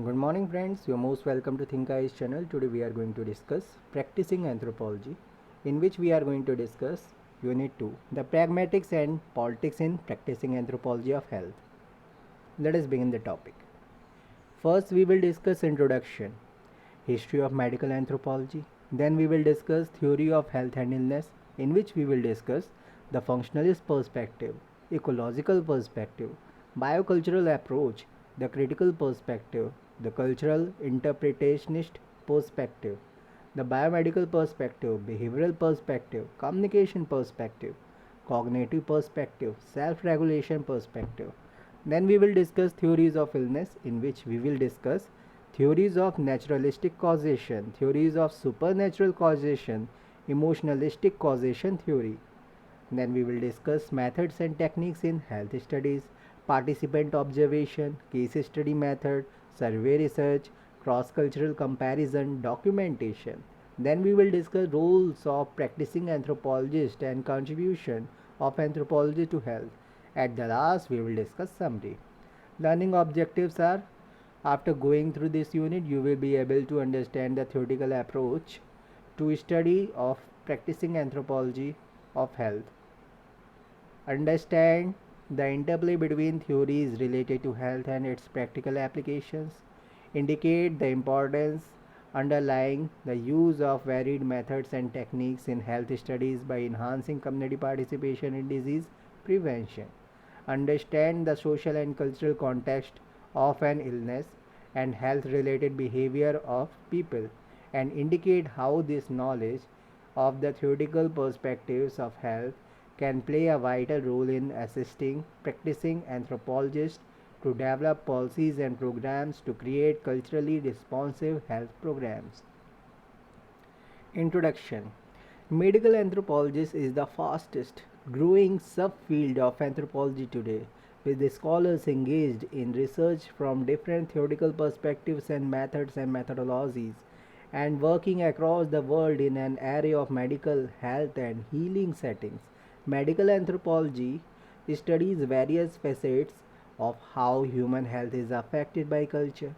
Good morning friends, you are most welcome to Think Eyes channel. Today we are going to discuss Practicing Anthropology, in which we are going to discuss Unit 2, the Pragmatics and Politics in Practicing Anthropology of Health. Let us begin the topic. First we will discuss Introduction, History of Medical Anthropology. Then we will discuss Theory of Health and Illness, in which we will discuss the Functionalist Perspective, Ecological Perspective, Biocultural Approach, the Critical Perspective, the Cultural Interpretationist Perspective, the Biomedical Perspective, Behavioral Perspective, Communication Perspective, Cognitive Perspective, Self-Regulation Perspective. Then we will discuss Theories of Illness, in which we will discuss theories of naturalistic causation, theories of supernatural causation, emotionalistic causation theory. Then we will discuss methods and techniques in health studies, participant observation, case study method, survey research, cross-cultural comparison, documentation. Then we will discuss roles of practicing anthropologist and contribution of anthropology to health. At the last, we will discuss summary. Learning objectives are: after going through this unit, you will be able to understand the theoretical approach to study of practicing anthropology of health, understand the interplay between theories related to health and its practical applications, indicate the importance underlying the use of varied methods and techniques in health studies by enhancing community participation in disease prevention, understand the social and cultural context of an illness and health related behavior of people, and indicate how this knowledge of the theoretical perspectives of health can play a vital role in assisting practicing anthropologists to develop policies and programs to create culturally responsive health programs. Introduction. Medical anthropology is the fastest growing subfield of anthropology today, with the scholars engaged in research from different theoretical perspectives and methods and methodologies, and working across the world in an array of medical, health, and healing settings. Medical anthropology studies various facets of how human health is affected by culture.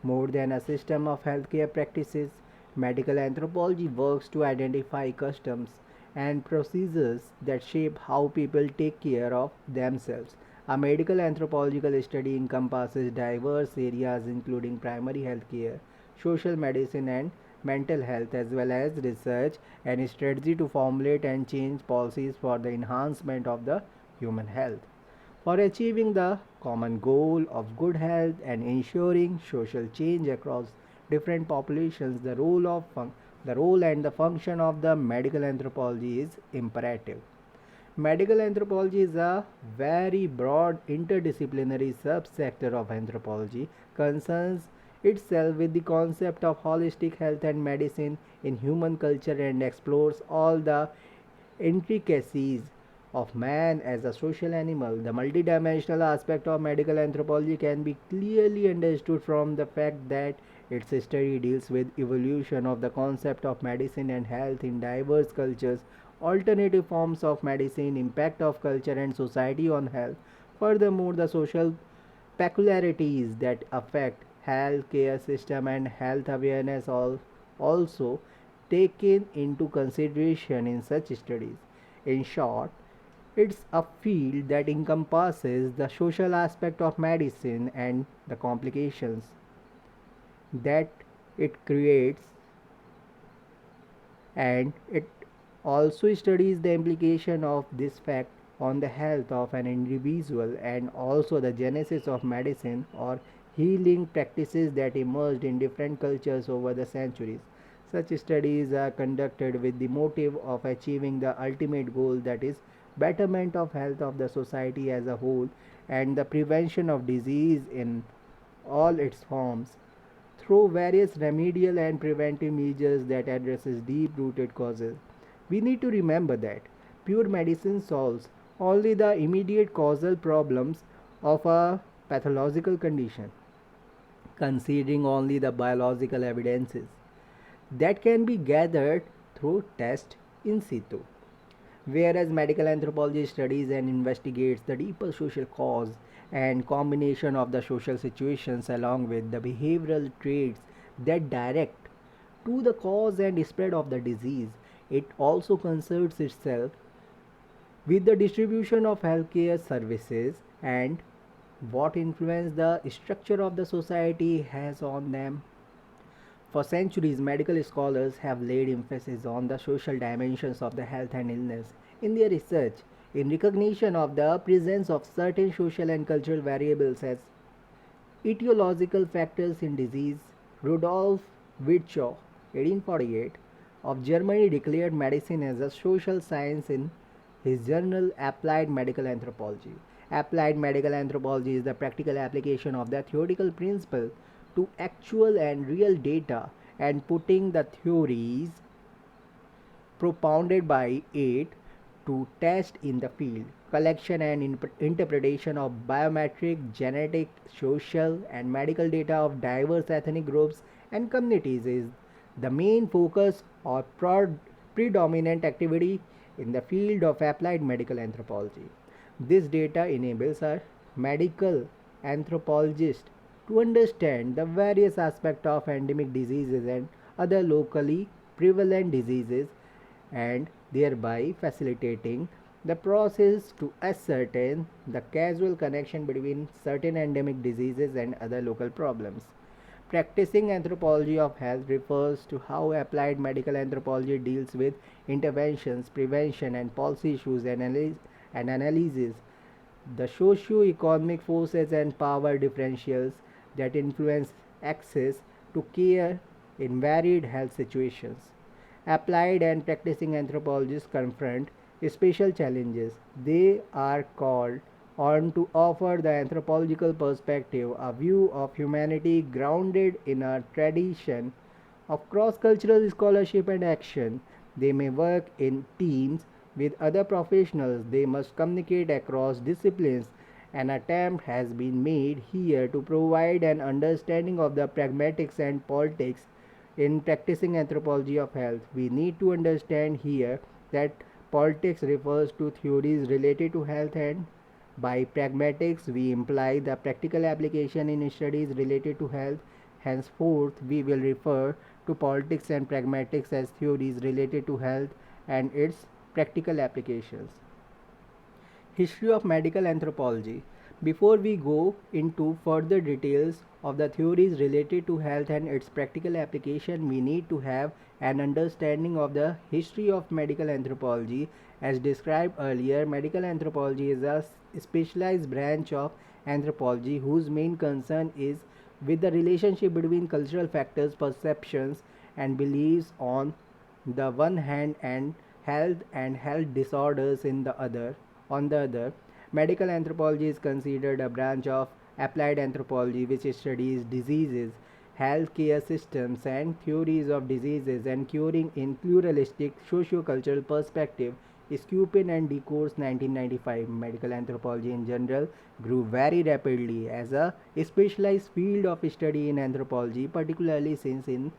More than a system of healthcare practices, medical anthropology works to identify customs and procedures that shape how people take care of themselves. A medical anthropological study encompasses diverse areas including primary health care, social medicine, and mental health, as well as research and strategy to formulate and change policies for the enhancement of the human health. For achieving the common goal of good health and ensuring social change across different populations, the role and the function of the medical anthropology is imperative. Medical anthropology is a very broad interdisciplinary subsector of anthropology, concerns itself with the concept of holistic health and medicine in human culture, and explores all the intricacies of man as a social animal. The multidimensional aspect of medical anthropology can be clearly understood from the fact that its study deals with evolution of the concept of medicine and health in diverse cultures, alternative forms of medicine, impact of culture and society on health. Furthermore, the social peculiarities that affect healthcare system and health awareness are also taken into consideration in such studies. In short, it's a field that encompasses the social aspect of medicine and the complications that it creates, and it also studies the implication of this fact on the health of an individual, and also the genesis of medicine or healing practices that emerged in different cultures over the centuries. Such studies are conducted with the motive of achieving the ultimate goal, that is, betterment of health of the society as a whole and the prevention of disease in all its forms through various remedial and preventive measures that addresses deep rooted causes. We need to remember that pure medicine solves only the immediate causal problems of a pathological condition, considering only the biological evidences that can be gathered through test in situ. Whereas medical anthropology studies and investigates the deeper social cause and combination of the social situations along with the behavioral traits that direct to the cause and spread of the disease. It also concerns itself with the distribution of healthcare services and what influence the structure of the society has on them. For centuries, medical scholars have laid emphasis on the social dimensions of the health and illness in their research, in recognition of the presence of certain social and cultural variables as etiological factors in disease. Rudolf Virchow, 1848, of Germany declared medicine as a social science in his journal Applied Medical Anthropology. Applied medical anthropology is the practical application of the theoretical principle to actual and real data and putting the theories propounded by it to test in the field. Collection and interpretation of biometric, genetic, social, and medical data of diverse ethnic groups and communities is the main focus or predominant activity in the field of applied medical anthropology. This data enables a medical anthropologist to understand the various aspects of endemic diseases and other locally prevalent diseases and thereby facilitating the process to ascertain the causal connection between certain endemic diseases and other local problems. Practicing anthropology of health refers to how applied medical anthropology deals with interventions, prevention, and policy issues and analyzes the socio-economic forces and power differentials that influence access to care in varied health situations. Applied and practicing anthropologists confront special challenges. They are called on to offer the anthropological perspective, a view of humanity grounded in a tradition of cross cultural scholarship and action. They may work in teams with other professionals, they must communicate across disciplines. An attempt has been made here to provide an understanding of the pragmatics and politics in practicing anthropology of health. We need to understand here that politics refers to theories related to health, and by pragmatics we imply the practical application in studies related to health. Henceforth, we will refer to politics and pragmatics as theories related to health and its practical applications. History of medical anthropology. Before we go into further details of the theories related to health and its practical application, we need to have an understanding of the history of medical anthropology. As described earlier, medical anthropology is a specialized branch of anthropology whose main concern is with the relationship between cultural factors, perceptions, and beliefs on the one hand and health disorders in the other. On the other, medical anthropology is considered a branch of applied anthropology which studies diseases, healthcare systems, and theories of diseases and curing in pluralistic socio-cultural perspective. Skupin and Decourse 1995. Medical anthropology in general grew very rapidly as a specialized field of study in anthropology, particularly since in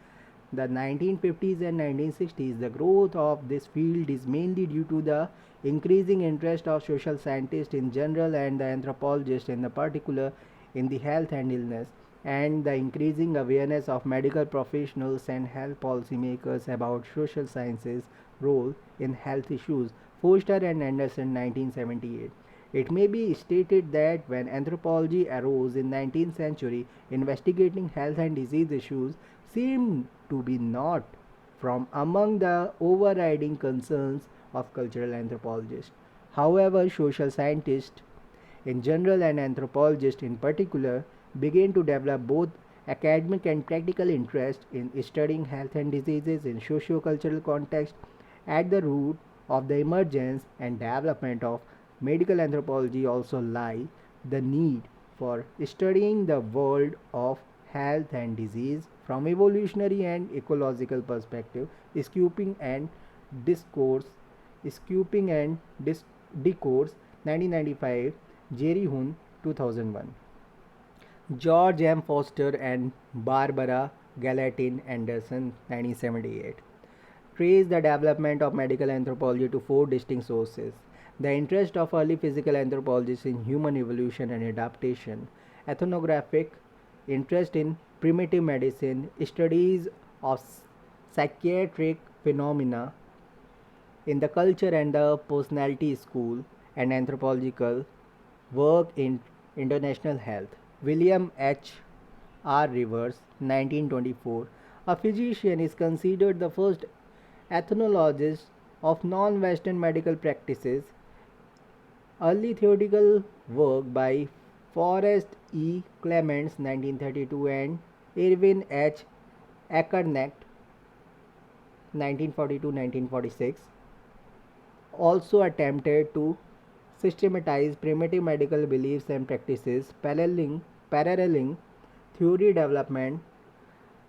the 1950s and 1960s. The growth of this field is mainly due to the increasing interest of social scientists in general and the anthropologists in the particular in the health and illness, and the increasing awareness of medical professionals and health policymakers about social sciences role in health issues. Foster and Anderson 1978. It may be stated that when anthropology arose in 19th century, investigating health and disease issues seemed to be not from among the overriding concerns of cultural anthropologists. However, social scientists in general and anthropologists in particular began to develop both academic and practical interest in studying health and diseases in socio-cultural context. At the root of the emergence and development of medical anthropology also lie the need for studying the world of health and disease from evolutionary and ecological perspective. Scooping and discourse Scooping and Discourse 1995. Jerry Hun 2001. George M. Foster and Barbara Gallatin Anderson 1978 trace the development of medical anthropology to four distinct sources. The interest of early physical anthropologists in human evolution and adaptation, ethnographic interest in primitive medicine, studies of psychiatric phenomena in the culture and the personality school, and anthropological work in international health. William H. R. Rivers, 1924, a physician, is considered the first ethnologist of non Western medical practices. Early theoretical work by Forrest E. Clements, 1932, and Irwin H. Ackernacht, 1942-1946, also attempted to systematize primitive medical beliefs and practices, paralleling theory development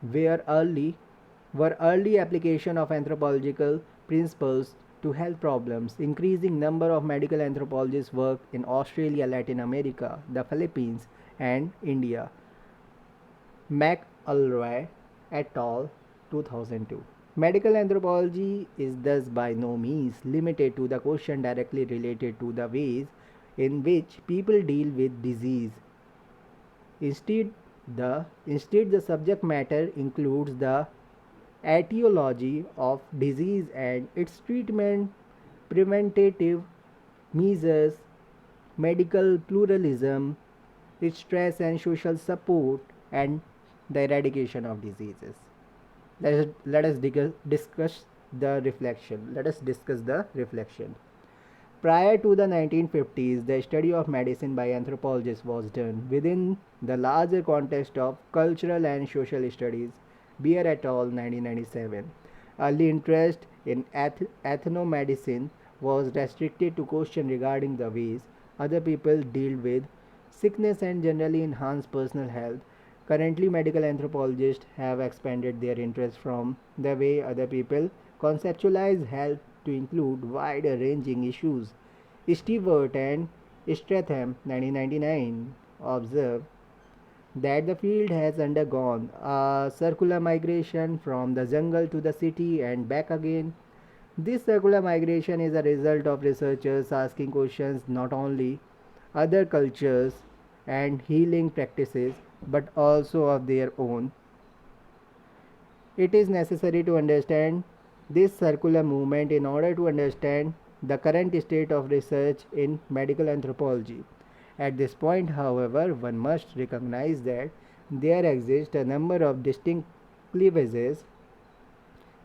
were early were early application of anthropological principles to health problems. Increasing number of medical anthropologists work in Australia, Latin America, the Philippines, and India. McElroy et al. 2002. Medical anthropology is thus by no means limited to the question directly related to the ways in which people deal with disease. Instead, the subject matter includes the etiology of disease and its treatment, preventative measures, medical pluralism, its stress and social support, and the eradication of diseases. Let us discuss the reflection. Let us discuss the reflection. Prior to the 1950s, the study of medicine by anthropologists was done within the larger context of cultural and social studies. Beer et al. 1997. Early interest in ethnomedicine was restricted to questions regarding the ways other people deal with sickness and generally enhance personal health. Currently, medical anthropologists have expanded their interest from the way other people conceptualize health to include wider ranging issues. Stewart and Stratham, 1999, observe that the field has undergone a circular migration from the jungle to the city and back again. This circular migration is a result of researchers asking questions not only other cultures and healing practices but also of their own. It is necessary to understand this circular movement in order to understand the current state of research in medical anthropology. At this point, however, one must recognize that there exist a number of distinct cleavages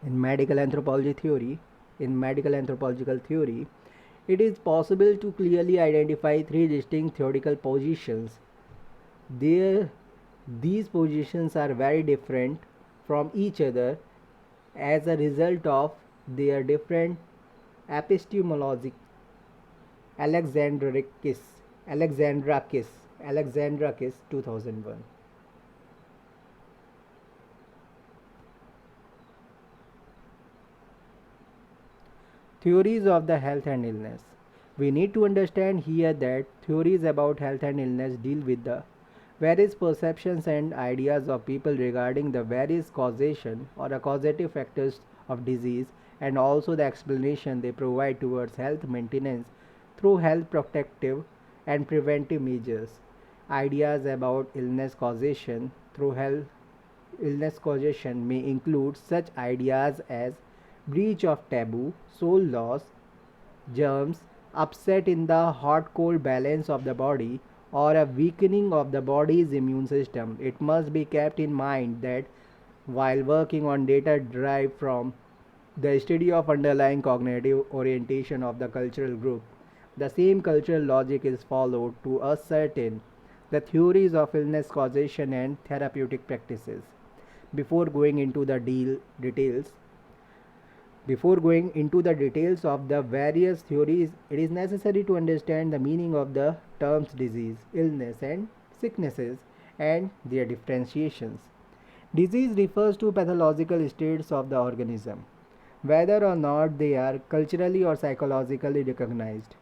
in medical anthropology theory. In medical anthropological theory, it is possible to clearly identify three distinct theoretical positions. There, these positions are very different from each other as a result of their different epistemologic. Alexandrakis, Alexandrakis 2001. Theories of the health and illness. We need to understand here that theories about health and illness deal with the various perceptions and ideas of people regarding the various causation or causative factors of disease and also the explanation they provide towards health maintenance through health protective and preventive measures. Ideas about illness causation may include such ideas as breach of taboo, soul loss, germs, upset in the hot cold balance of the body, or a weakening of the body's immune system. It must be kept in mind that while working on data derived from the study of underlying cognitive orientation of the cultural group, the same cultural logic is followed to ascertain the theories of illness causation and therapeutic practices. Before going into the details, before going into the details of the various theories, it is necessary to understand the meaning of the terms disease, illness, and sicknesses and their differentiations. Disease refers to pathological states of the organism, whether or not they are culturally or psychologically recognized,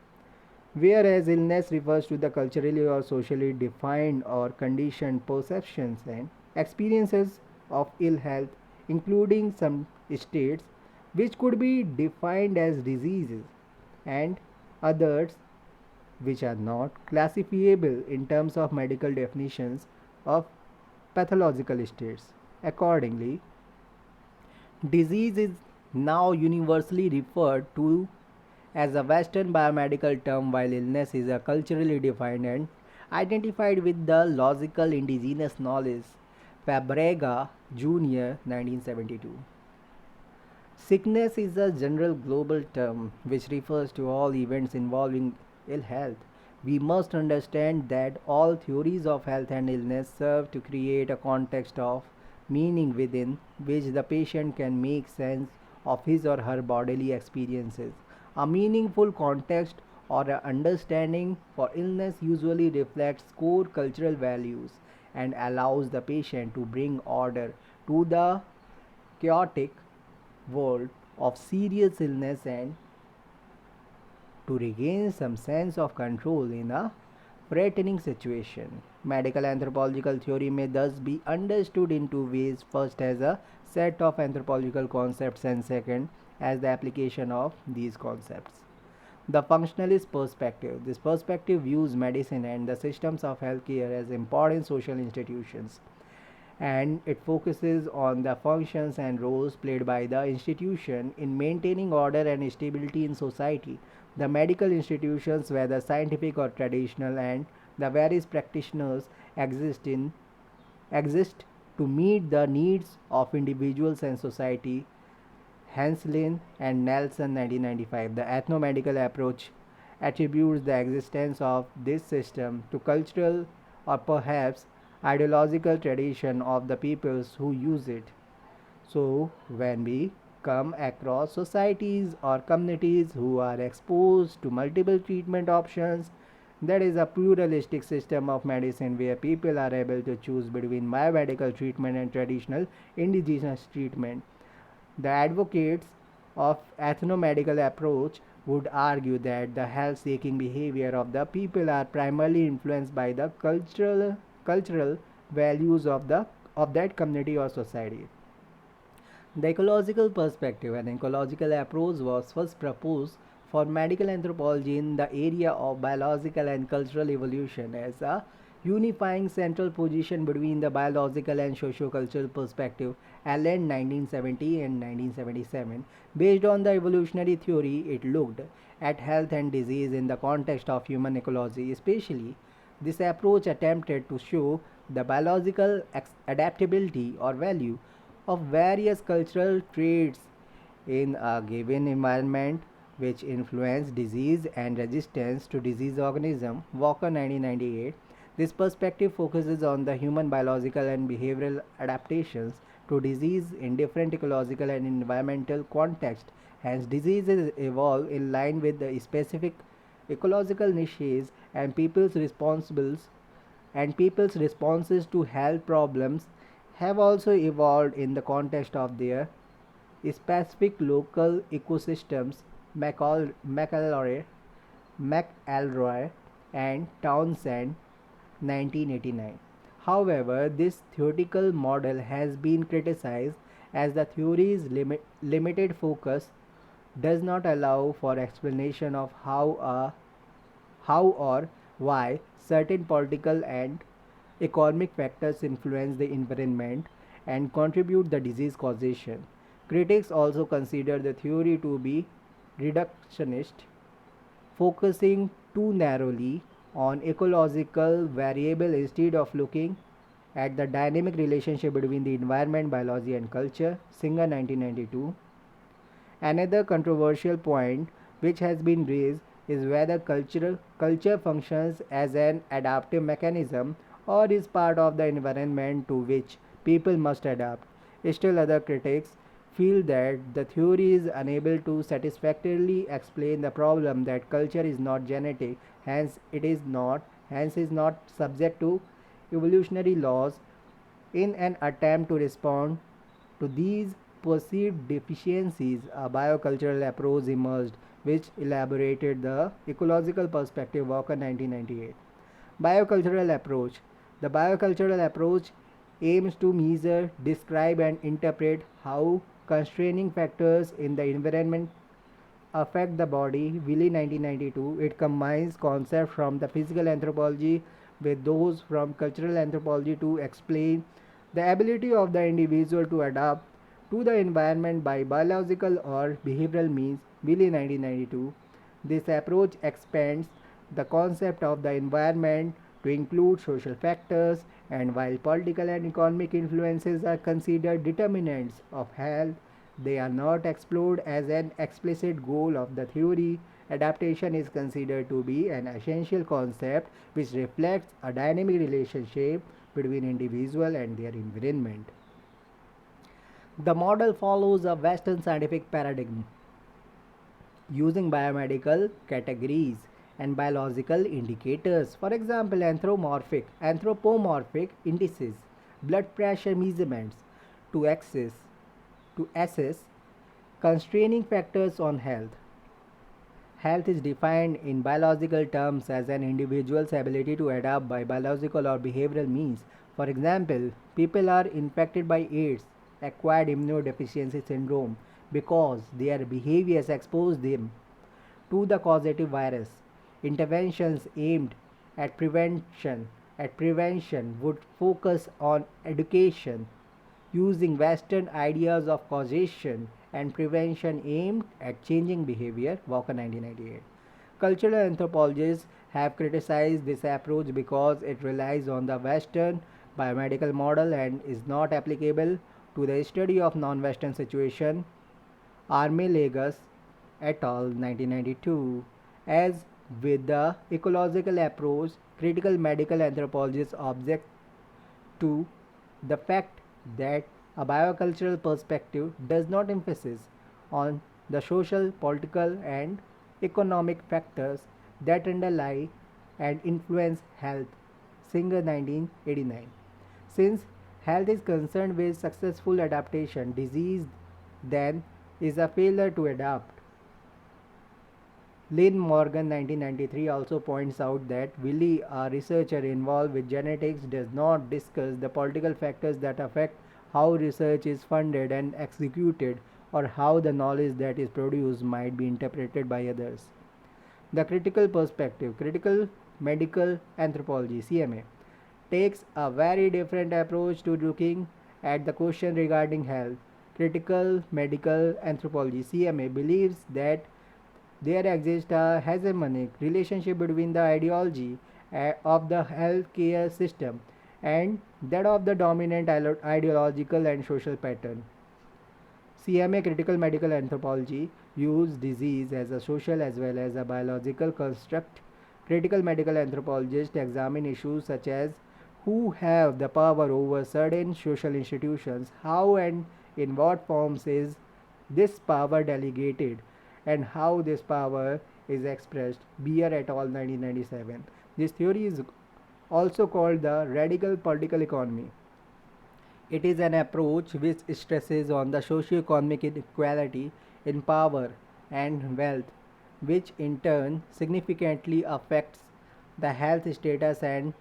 whereas illness refers to the culturally or socially defined or conditioned perceptions and experiences of ill health, including some states which could be defined as diseases and others which are not classifiable in terms of medical definitions of pathological states. Accordingly, disease is now universally referred to as a Western biomedical term, while illness is a culturally defined and identified with the logical indigenous knowledge. Fabrega Jr., 1972. Sickness is a general global term which refers to all events involving ill health. We must understand that all theories of health and illness serve to create a context of meaning within which the patient can make sense of his or her bodily experiences. A meaningful context or a understanding for illness usually reflects core cultural values and allows the patient to bring order to the chaotic world of serious illness and to regain some sense of control in a threatening situation. Medical anthropological theory may thus be understood in two ways: first, as a set of anthropological concepts, and second, as the application of these concepts. The functionalist perspective. This perspective views medicine and the systems of healthcare as important social institutions, and it focuses on the functions and roles played by the institution in maintaining order and stability in society. The medical institutions, whether scientific or traditional, and the various practitioners exist to meet the needs of individuals and society. Hanslin and Nelson, 1995. The ethnomedical approach attributes the existence of this system to cultural or perhaps ideological tradition of the peoples who use it. So, when we come across societies or communities who are exposed to multiple treatment options, that is a pluralistic system of medicine where people are able to choose between biomedical treatment and traditional indigenous treatment. The advocates of ethnomedical approach would argue that the health-seeking behavior of the people are primarily influenced by the cultural values of that community or society. The ecological perspective and ecological approach was first proposed for medical anthropology in the area of biological and cultural evolution as a unifying central position between the biological and socio-cultural perspective. Allen, 1970 and 1977. Based on the evolutionary theory, it looked at health and disease in the context of human ecology. Especially, this approach attempted to show the biological adaptability or value of various cultural traits in a given environment which influence disease and resistance to disease organism. Walker, 1998. This perspective focuses on the human biological and behavioral adaptations to disease in different ecological and environmental contexts. Hence, diseases evolve in line with the specific ecological niches and people's responses to health problems have also evolved in the context of their specific local ecosystems. McElroy and Townsend, 1989. However, this theoretical model has been criticized as the theory's limited focus does not allow for explanation of how or why certain political and economic factors influence the environment and contribute the disease causation. Critics also consider the theory to be reductionist, focusing too narrowly on ecological variable instead of looking at the dynamic relationship between the environment, biology, and culture. Singer, 1992. Another controversial point which has been raised is whether culture functions as an adaptive mechanism or is part of the environment to which people must adapt. Still, other critics feel that the theory is unable to satisfactorily explain the problem that culture is not genetic, hence is not subject to evolutionary laws. In an attempt to respond to these perceived deficiencies, a biocultural approach emerged which elaborated the ecological perspective. Walker, 1998. Biocultural approach. The biocultural approach aims to measure, describe, and interpret how constraining factors in the environment Affect the Body, Willie 1992. It combines concepts from the physical anthropology with those from cultural anthropology to explain the ability of the individual to adapt to the environment by biological or behavioral means, Willie 1992. This approach expands the concept of the environment to include social factors, and while political and economic influences are considered determinants of health, they are not explored as an explicit goal of the theory. Adaptation is considered to be an essential concept which reflects a dynamic relationship between individual and their environment. The model follows a Western scientific paradigm using biomedical categories and biological indicators. For example, anthropomorphic indices, blood pressure measurements to assess constraining factors on health. Health is defined in biological terms as an individual's ability to adapt by biological or behavioral means. For example, people are infected by AIDS, acquired immunodeficiency syndrome, because their behaviors expose them to the causative virus. Interventions aimed at prevention would focus on education, using Western ideas of causation and prevention aimed at changing behavior, Walker 1998. Cultural anthropologists have criticized this approach because it relies on the Western biomedical model and is not applicable to the study of non-Western situation. Armelegas et al. 1992. As with the ecological approach, critical medical anthropologists object to the fact that a biocultural perspective does not emphasize on the social, political, and economic factors that underlie and influence health. Singer 1989. Since health is concerned with successful adaptation, disease then is a failure to adapt. Lynn Morgan 1993 also points out that Willie, a researcher involved with genetics, does not discuss the political factors that affect how research is funded and executed or how the knowledge that is produced might be interpreted by others. The critical perspective, critical medical anthropology (CMA), takes a very different approach to looking at the question regarding health. Critical medical anthropology (CMA) believes that there exists a hegemonic relationship between the ideology of the healthcare system and that of the dominant ideological and social pattern. CMA Critical Medical Anthropology uses disease as a social as well as a biological construct. Critical medical anthropologists examine issues such as who have the power over certain social institutions, how and in what forms is this power delegated, and how this power is expressed. Beer et al. 1997. This theory is also called the radical political economy. It is an approach which stresses on the socio-economic inequality in power and wealth, which in turn significantly affects the health status and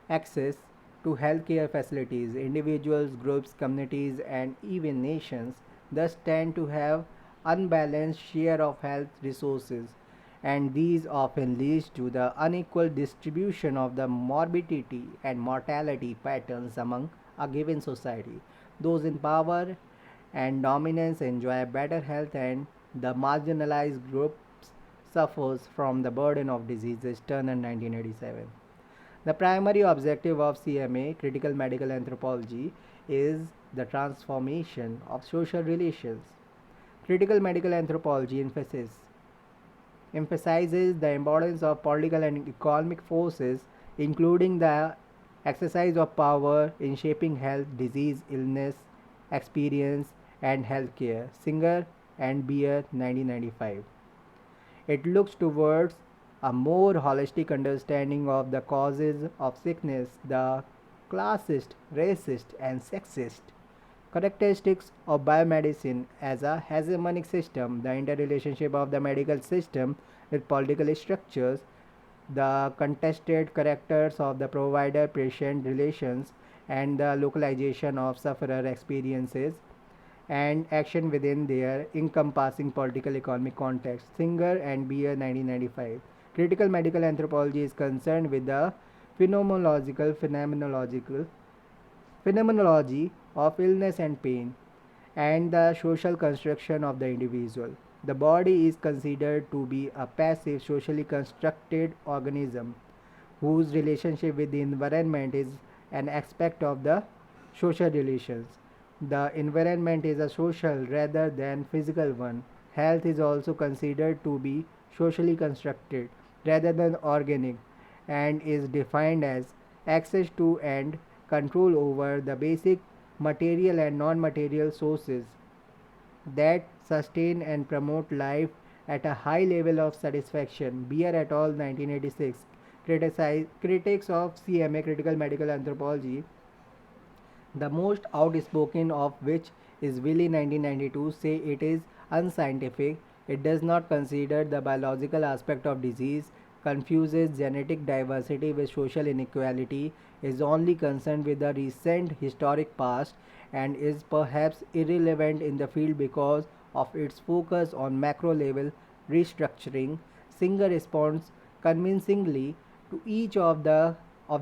access to healthcare facilities. Individuals, groups, communities, and even nations thus tend to have unbalanced share of health resources, and these often leads to the unequal distribution of the morbidity and mortality patterns among a given society. Those in power and dominance enjoy better health, and the marginalized groups suffers from the burden of diseases. Turner 1987. The primary objective of CMA, Critical Medical Anthropology, is the transformation of social relations. Critical medical anthropology emphasizes the importance of political and economic forces, including the exercise of power in shaping health, disease, illness, experience, and healthcare. Singer and Beer 1995. It looks towards a more holistic understanding of the causes of sickness, the classist, racist, and sexist characteristics of biomedicine as a hegemonic system, the interrelationship of the medical system with political structures, the contested characters of the provider patient relations, and the localization of sufferer experiences, and action within their encompassing political economic context. Singer and Beer 1995. Critical medical anthropology is concerned with the phenomenology of illness and pain and the social construction of the individual. The body is considered to be a passive, socially constructed organism whose relationship with the environment is an aspect of the social relations. The environment is a social rather than physical one. Health is also considered to be socially constructed rather than organic and is defined as access to and control over the basic material and non material sources that sustain and promote life at a high level of satisfaction. Beer et al. 1986. Critics of CMA, Critical Medical Anthropology, the most outspoken of which is Willie 1992, say it is unscientific. It does not consider the biological aspect of disease, confuses genetic diversity with social inequality, is only concerned with the recent historic past, and is perhaps irrelevant in the field because of its focus on macro level restructuring. Singer responds convincingly to each of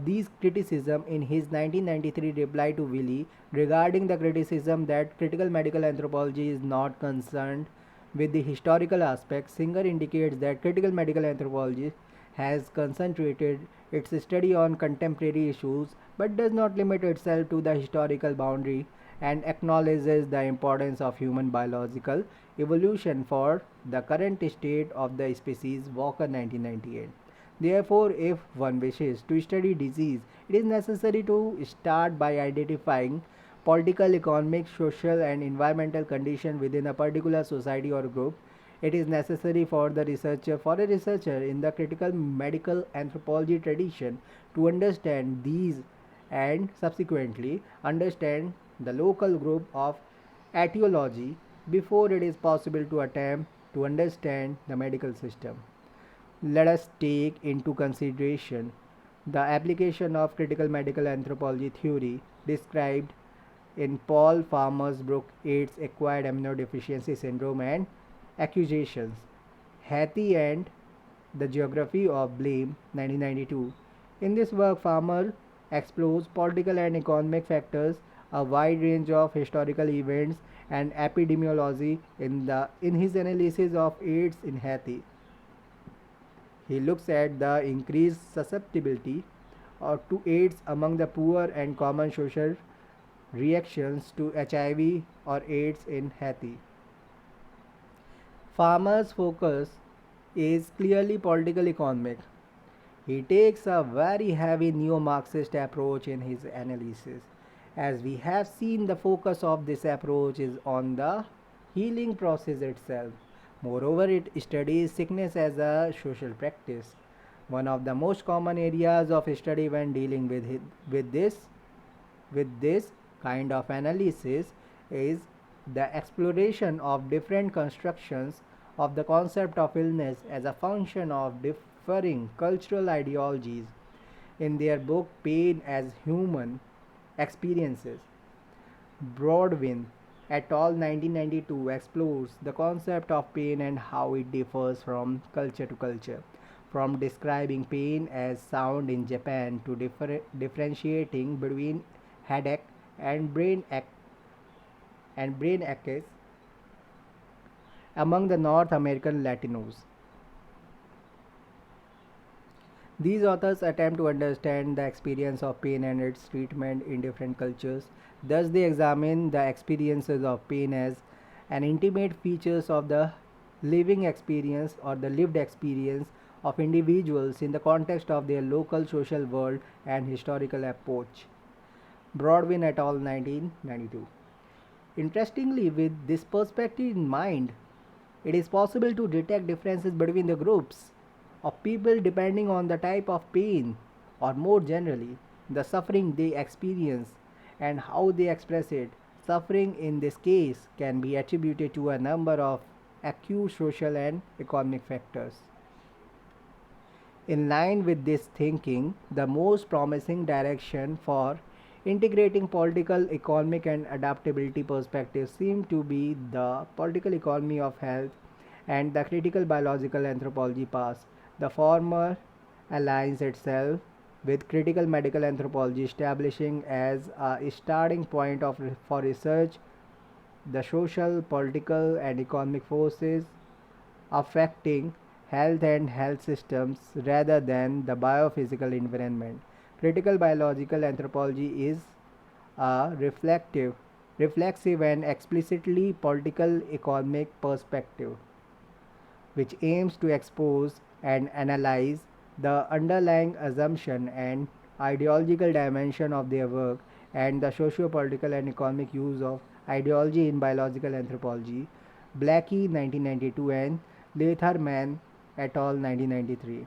these criticism in his 1993 reply to Willie regarding the criticism that critical medical anthropology is not concerned with the historical aspect. Singer indicates that critical medical anthropology has concentrated its study on contemporary issues but does not limit itself to the historical boundary and acknowledges the importance of human biological evolution for the current state of the species. Walker 1998. Therefore, if one wishes to study disease, it is necessary to start by identifying political, economic, social, and environmental conditions within a particular society or group. It is necessary for a researcher in the critical medical anthropology tradition to understand these and subsequently understand the local group of etiology before it is possible to attempt to understand the medical system. Let us take into consideration the application of critical medical anthropology theory described in Paul Farmer's book AIDS Acquired Immunodeficiency Syndrome and Accusations, Hathi and the Geography of Blame 1992. In this work, Farmer explores political and economic factors, a wide range of historical events, and epidemiology in his analysis of AIDS in Haiti. He looks at the increased susceptibility to AIDS among the poor and common social reactions to HIV or AIDS in Haiti. Farmer's focus is clearly political economic. He takes a very heavy neo Marxist approach in his analysis. As we have seen, the focus of this approach is on the healing process itself. Moreover, it studies sickness as a social practice. One of the most common areas of study when dealing with this kind of analysis is the exploration of different constructions of the concept of illness as a function of differing cultural ideologies. In their book Pain as Human Experiences, Broadwin et al. 1992 explores the concept of pain and how it differs from culture to culture, from describing pain as sound in Japan to differentiating between headache and brain aches among the North American Latinos. These authors attempt to understand the experience of pain and its treatment in different cultures. Thus, they examine the experiences of pain as an intimate features of the living experience or the lived experience of individuals in the context of their local social world and historical approach. Broadwin et al. 1992. Interestingly, with this perspective in mind, it is possible to detect differences between the groups of people depending on the type of pain or more generally the suffering they experience and how they express it. Suffering in this case can be attributed to a number of acute social and economic factors. In line with this thinking, the most promising direction for Integrating political, economic, and adaptability perspectives seem to be the political economy of health and the critical biological anthropology path. The former aligns itself with critical medical anthropology, establishing as a starting point for research the social, political, and economic forces affecting health and health systems rather than the biophysical environment. Critical biological anthropology is a reflexive, and explicitly political economic perspective which aims to expose and analyze the underlying assumption and ideological dimension of their work and the socio-political and economic use of ideology in biological anthropology. Blackie 1992 and MAAN et al. 1993.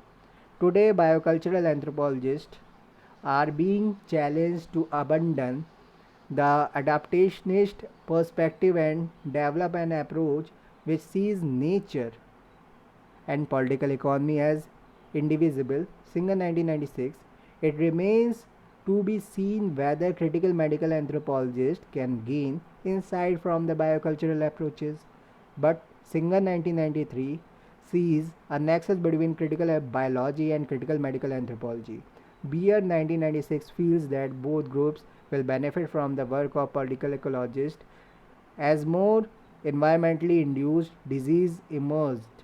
Today, biocultural anthropologists are being challenged to abandon the adaptationist perspective and develop an approach which sees nature and political economy as indivisible. Singer 1996. It remains to be seen whether critical medical anthropologists can gain insight from the biocultural approaches. But Singer 1993 sees a nexus between critical biology and critical medical anthropology. Beer 1996 feels that both groups will benefit from the work of political ecologists as more environmentally induced disease emerged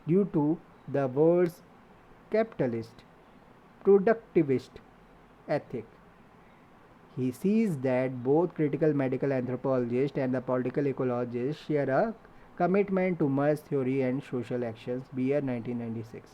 due to the world's capitalist, productivist ethic. He sees that both critical medical anthropologists and the political ecologists share a commitment to merge theory and social actions. Beer 1996.